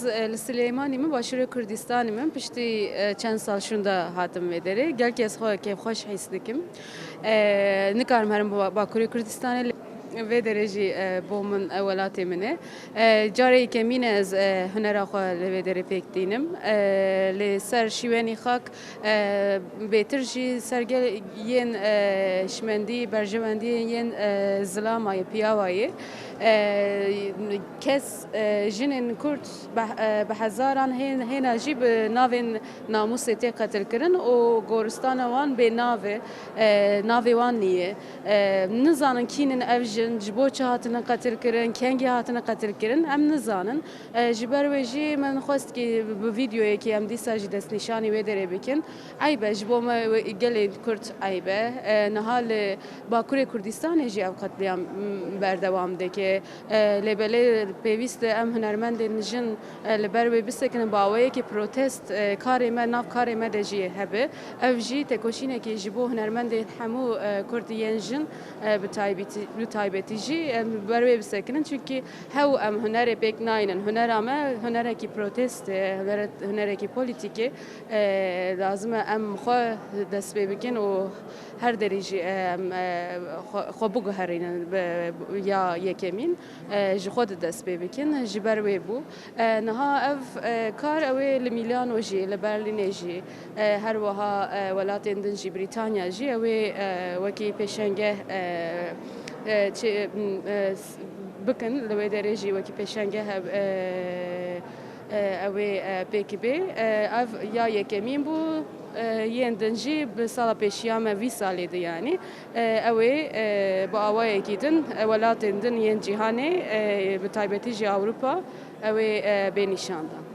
li Sileymanî min başûrê Kurdistanê min piştî çend sal şûnda hatim vê derê. Gelkî ez xwe kêfxweş hîs dikim. Nikarim herim Bakurê Kurdistanê vê derê jî bo min welatê min e. Carê yekemîn e ez hunera xwe li vê derê pêk dînim. Lê ser şîwenî xak bêtir jî sergel yên şimendî berjewendiyên yên zilamayê piyawayê kes jinên Kurd bi hezaran hêna jî bi navên namusê tê qetil kirin û goristana wan bê navê wan niye. Nizanin kînin ev jin, ji bo çi hatine qetil kirin, kengî hatine qetil kirin, em nizanin. Ji ber wê jî min xwest ki bi vîdyoyekê em dîsa jî destnîşanî wê derê bikin. Eyb e ji bo me gelê Kurd eyb e. Niha li Bakurê Kurdistanê jî ev qetliyam berdewam dike. Lêbelê pêwîst e em hunermendên jin li ber wê bisekinin baweyekê protest karê me nav karê me de jî hebe. Ev jî tekoşînekê ji bo hunermendên hemû Kurdiyên jin bi taybetî jî em li ber wê bisekinin çünkü hew em hunerê pêk nayînin. Hunera me hunerekî protest e, hunerekî polîtîk e. Lazim e em xwe dest pê bikin û her derî jî em xwe biguherînin ya yekemîn ji xwe de dest pê bikin ji ber wê bû. Niha ev kar ew ê li Mîlano jî, li Berlînê jî, her wiha welatên din jî Brîtanya jî ew ê wekî pêşengeh bikin li wê derê jî wekî pêşengeh ew ê pêkî bê. Ev ya yekemîn bû yên din jî bi sala pêşiya me vî salê de yanî ew ê bi awayekî din welatên din yên cîhanê bi taybetî jî Ewropa ew ê bênîşan dan.